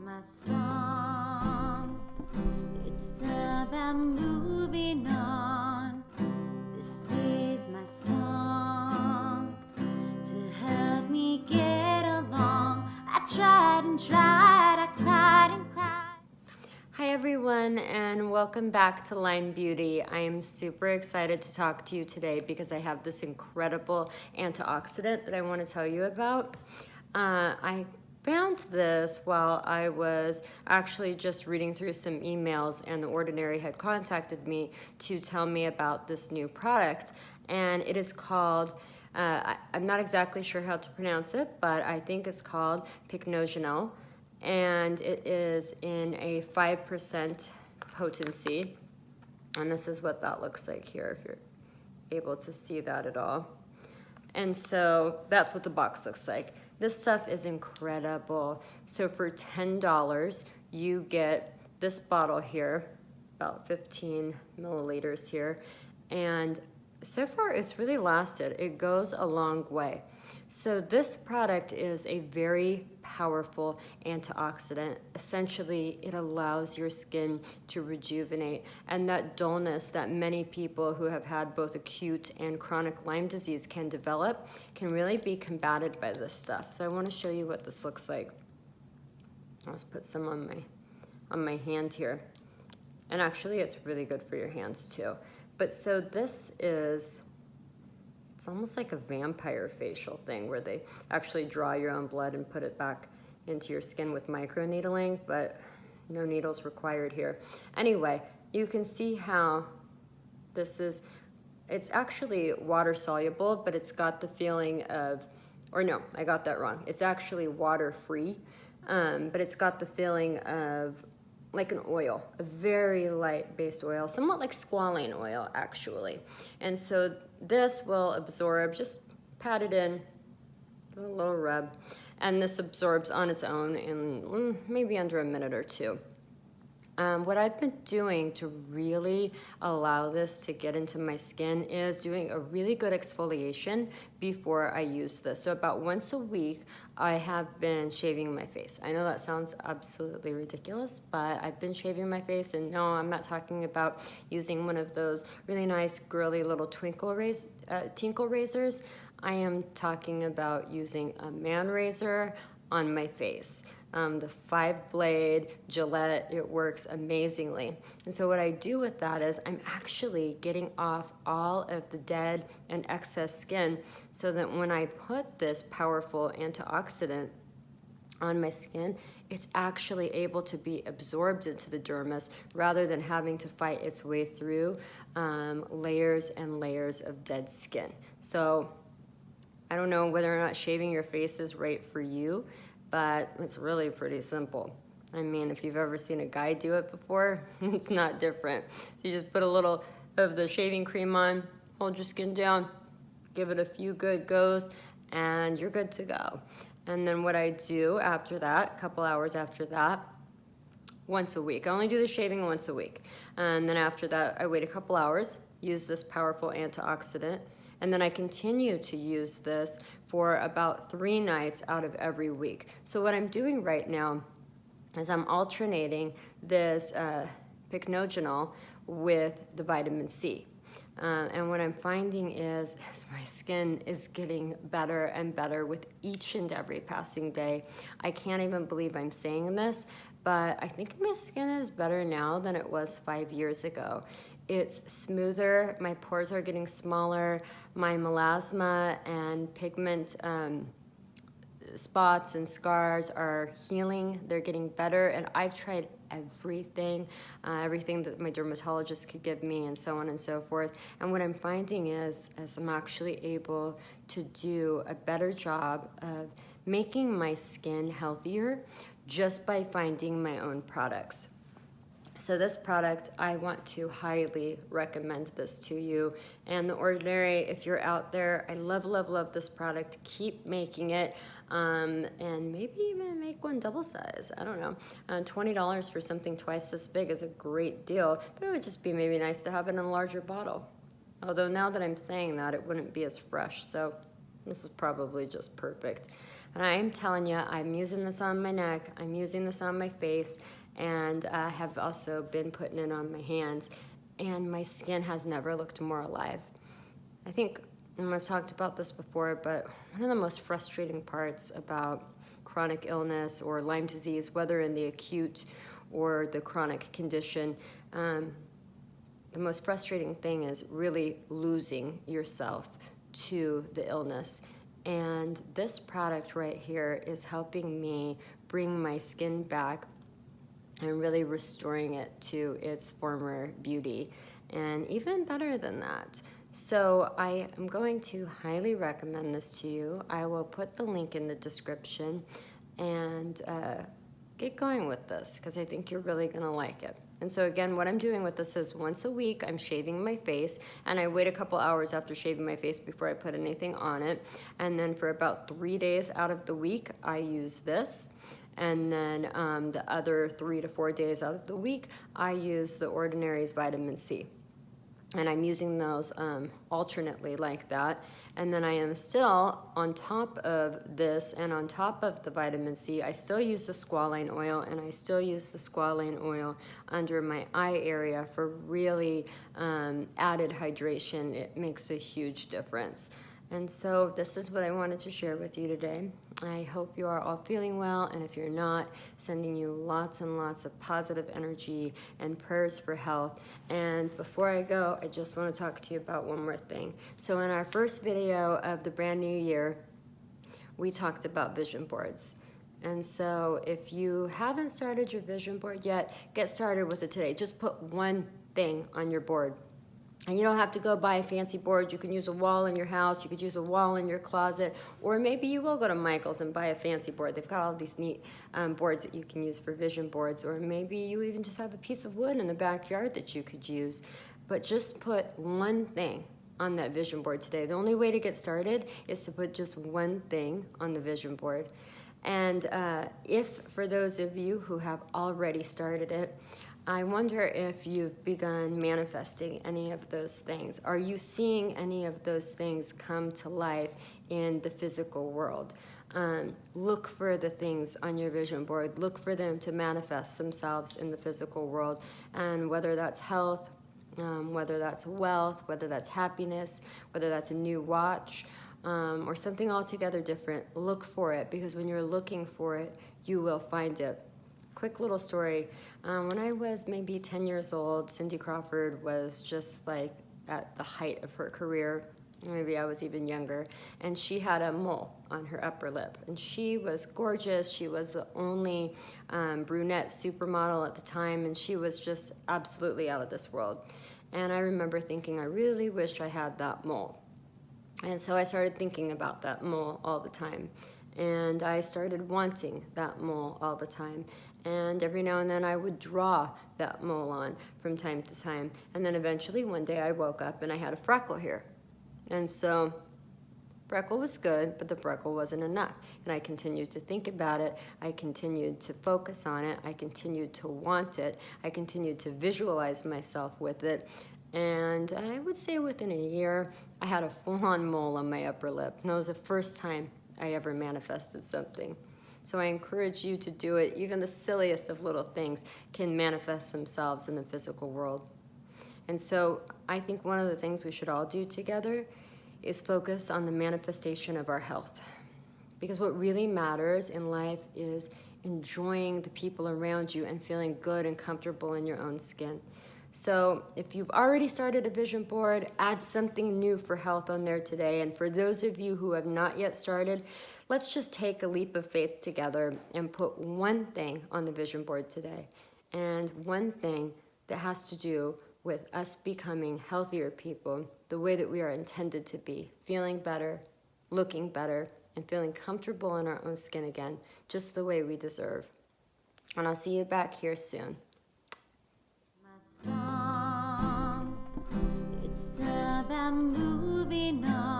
my song. It's about moving on. This is my song to help me get along. I tried and tried, I cried and cried. Hi everyone, and welcome back to Lyme Beauty. I am super excited to talk to you today because I have this incredible antioxidant that I want to tell you about. I found this while I was actually just reading through some emails, and The Ordinary had contacted me to tell me about this new product, and it is called I'm not exactly sure how to pronounce it, but I think it's called Pycnogenol, and it is in a 5% potency, and this is what that looks like here, if you're able to see that at all. And so that's what the box looks like. This stuff is incredible. So for $10, you get this bottle here, about 15 milliliters here, and so far it's really lasted. It goes a long way. So this product is a very powerful antioxidant. Essentially, it allows your skin to rejuvenate, and that dullness that many people who have had both acute and chronic Lyme disease can develop can really be combated by this stuff. So I want to show you what this looks like. I'll just put some on my hand here. And actually, it's really good for your hands too. But so this is, it's almost like a vampire facial thing where they actually draw your own blood and put it back into your skin with microneedling, but no needles required here. Anyway, you can see how this is, it's actually water soluble, but it's got the feeling of, or no, I got that wrong. It's actually water free, but it's got the feeling of like an oil, a very light based oil, somewhat like squalane oil actually. And so this will absorb, just pat it in, do a little rub, and this absorbs on its own in maybe under a minute or two. What I've been doing to really allow this to get into my skin is doing a really good exfoliation before I use this. So about once a week, I have been shaving my face. I know that sounds absolutely ridiculous, but I've been shaving my face, and no, I'm not talking about using one of those really nice, girly little tinkle razors. I am talking about using a man razor on my face. The 5-blade Gillette, it works amazingly. And so what I do with that is I'm actually getting off all of the dead and excess skin so that when I put this powerful antioxidant on my skin, it's actually able to be absorbed into the dermis rather than having to fight its way through layers and layers of dead skin. So I don't know whether or not shaving your face is right for you, but it's really pretty simple. I mean, if you've ever seen a guy do it before, it's not different. So you just put a little of the shaving cream on, hold your skin down, give it a few good goes, and you're good to go. And then what I do after that, a couple hours after that, once a week. I only do the shaving once a week. And then after that, I wait a couple hours, use this powerful antioxidant, and then I continue to use this for about 3 nights out of every week. So what I'm doing right now is I'm alternating this Pycnogenol with the vitamin C. And what I'm finding is my skin is getting better and better with each and every passing day. I can't even believe I'm saying this, but I think my skin is better now than it was 5 years ago. It's smoother, my pores are getting smaller, my melasma and pigment spots and scars are healing, they're getting better, and I've tried everything that my dermatologist could give me, and so on and so forth. And what I'm finding is I'm actually able to do a better job of making my skin healthier just by finding my own products. So this product, I want to highly recommend this to you. And The Ordinary, if you're out there, I love, love, love this product. Keep making it, and maybe even make one double size. I don't know. $20 for something twice this big is a great deal, but it would just be maybe nice to have it in a larger bottle. Although now that I'm saying that, it wouldn't be as fresh, so this is probably just perfect. And I am telling you, I'm using this on my neck, I'm using this on my face, and I have also been putting it on my hands, and my skin has never looked more alive. I think, and I've talked about this before, but one of the most frustrating parts about chronic illness or Lyme disease, whether in the acute or the chronic condition, the most frustrating thing is really losing yourself to the illness. And this product right here is helping me bring my skin back and really restoring it to its former beauty, and even better than that. So I am going to highly recommend this to you. I will put the link in the description, and get going with this because I think you're really gonna like it. And so again, what I'm doing with this is once a week I'm shaving my face, and I wait a couple hours after shaving my face before I put anything on it. And then for about 3 days out of the week I use this. And then the other 3 to 4 days out of the week I use the Ordinary's vitamin C. And I'm using those alternately like that. And then I am still, on top of this and on top of the vitamin C, I still use the squalane oil, and I still use the squalane oil under my eye area for really added hydration. It makes a huge difference. And so this is what I wanted to share with you today. I hope you are all feeling well, and if you're not, sending you lots and lots of positive energy and prayers for health. And before I go, I just want to talk to you about one more thing. So in our first video of the brand new year, we talked about vision boards. And so if you haven't started your vision board yet, get started with it today. Just put one thing on your board. And you don't have to go buy a fancy board. You can use a wall in your house. You could use a wall in your closet. Or maybe you will go to Michael's and buy a fancy board. They've got all these neat boards that you can use for vision boards. Or maybe you even just have a piece of wood in the backyard that you could use. But just put one thing on that vision board today. The only way to get started is to put just one thing on the vision board. And if, for those of you who have already started it, I wonder if you've begun manifesting any of those things. Are you seeing any of those things come to life in the physical world? Look for the things on your vision board. Look for them to manifest themselves in the physical world. And whether that's health, whether that's wealth, whether that's happiness, whether that's a new watch, or something altogether different, look for it, because when you're looking for it, you will find it. Quick little story. When I was maybe 10 years old, Cindy Crawford was just like at the height of her career. Maybe I was even younger. And she had a mole on her upper lip. And she was gorgeous. She was the only brunette supermodel at the time. And she was just absolutely out of this world. And I remember thinking, I really wish I had that mole. And so I started thinking about that mole all the time. And I started wanting that mole all the time. And every now and then I would draw that mole on from time to time. And then eventually one day I woke up and I had a freckle here. And so freckle was good, but the freckle wasn't enough. And I continued to think about it. I continued to focus on it. I continued to want it. I continued to visualize myself with it. And I would say within a year, I had a full-on mole on my upper lip. And that was the first time I ever manifested something. So I encourage you to do it. Even the silliest of little things can manifest themselves in the physical world. And so I think one of the things we should all do together is focus on the manifestation of our health. Because what really matters in life is enjoying the people around you and feeling good and comfortable in your own skin. So if you've already started a vision board, add something new for health on there today. And for those of you who have not yet started, let's just take a leap of faith together and put one thing on the vision board today. And one thing that has to do with us becoming healthier people, the way that we are intended to be, feeling better, looking better, and feeling comfortable in our own skin again, just the way we deserve. And I'll see you back here soon. Song, it's about moving on.